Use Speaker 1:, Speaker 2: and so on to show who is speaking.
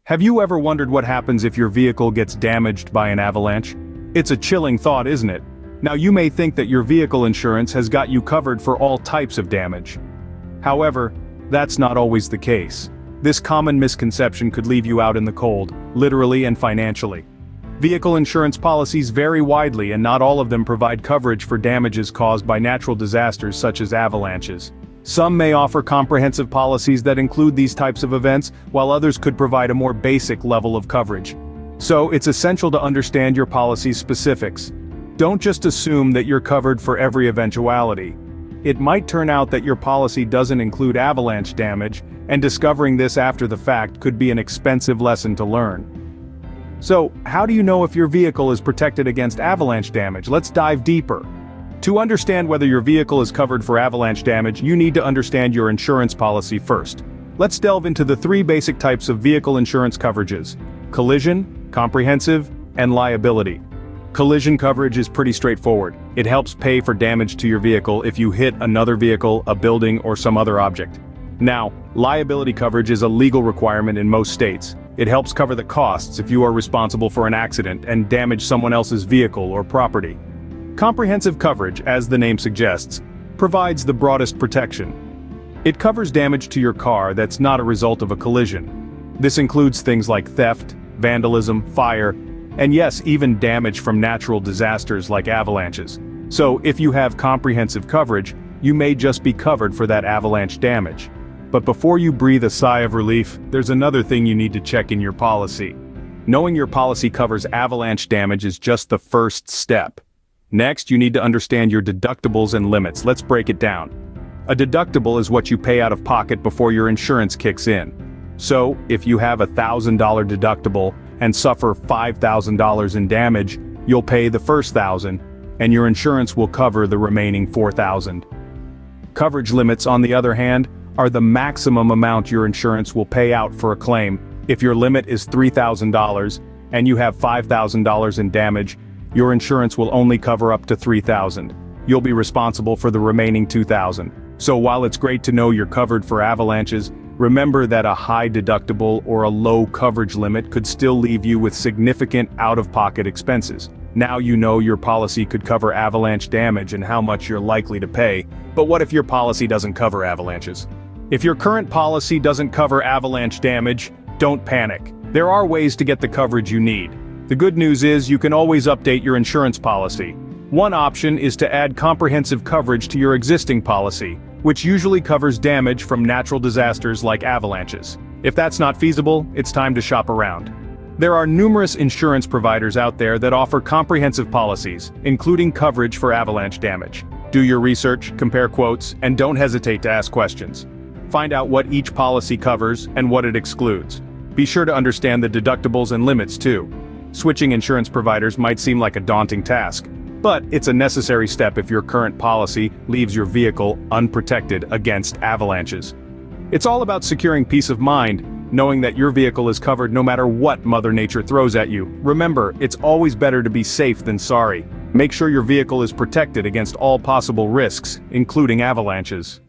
Speaker 1: Have you ever wondered what happens if your vehicle gets damaged by an avalanche? It's a chilling thought, isn't it? Now you may think that your vehicle insurance has got you covered for all types of damage. However, that's not always the case. This common misconception could leave you out in the cold, literally and financially. Vehicle insurance policies vary widely, and not all of them provide coverage for damages caused by natural disasters such as avalanches. Some may offer comprehensive policies that include these types of events, while others could provide a more basic level of coverage. So it's essential to understand your policy's specifics. Don't just assume that you're covered for every eventuality. It might turn out that your policy doesn't include avalanche damage, and discovering this after the fact could be an expensive lesson to learn. So, how do you know if your vehicle is protected against avalanche damage? Let's dive deeper. To understand whether your vehicle is covered for avalanche damage, you need to understand your insurance policy first. Let's delve into the three basic types of vehicle insurance coverages: collision, comprehensive, and liability. Collision coverage is pretty straightforward. It helps pay for damage to your vehicle if you hit another vehicle, a building, or some other object. Now, liability coverage is a legal requirement in most states. It helps cover the costs if you are responsible for an accident and damage someone else's vehicle or property. Comprehensive coverage, as the name suggests, provides the broadest protection. It covers damage to your car that's not a result of a collision. This includes things like theft, vandalism, fire, and yes, even damage from natural disasters like avalanches. So, if you have comprehensive coverage, you may just be covered for that avalanche damage. But before you breathe a sigh of relief, there's another thing you need to check in your policy. Knowing your policy covers avalanche damage is just the first step. Next, you need to understand your deductibles and limits. Let's break it down. A deductible is what you pay out of pocket before your insurance kicks in. So, if you have a $1,000 deductible and suffer $5,000 in damage, you'll pay the first $1,000, and your insurance will cover the remaining $4,000. Coverage limits, on the other hand, are the maximum amount your insurance will pay out for a claim. If your limit is $3,000 and you have $5,000 in damage, your insurance will only cover up to $3,000. You'll be responsible for the remaining $2,000. So while it's great to know you're covered for avalanches, remember that a high deductible or a low coverage limit could still leave you with significant out-of-pocket expenses. Now you know your policy could cover avalanche damage and how much you're likely to pay, but what if your policy doesn't cover avalanches? If your current policy doesn't cover avalanche damage, don't panic. There are ways to get the coverage you need. The good news is you can always update your insurance policy. One option is to add comprehensive coverage to your existing policy, which usually covers damage from natural disasters like avalanches. If that's not feasible, it's time to shop around. There are numerous insurance providers out there that offer comprehensive policies, including coverage for avalanche damage. Do your research, compare quotes, and don't hesitate to ask questions. Find out what each policy covers and what it excludes. Be sure to understand the deductibles and limits too. Switching insurance providers might seem like a daunting task, but it's a necessary step if your current policy leaves your vehicle unprotected against avalanches. It's all about securing peace of mind, knowing that your vehicle is covered no matter what Mother Nature throws at you. Remember, it's always better to be safe than sorry. Make sure your vehicle is protected against all possible risks, including avalanches.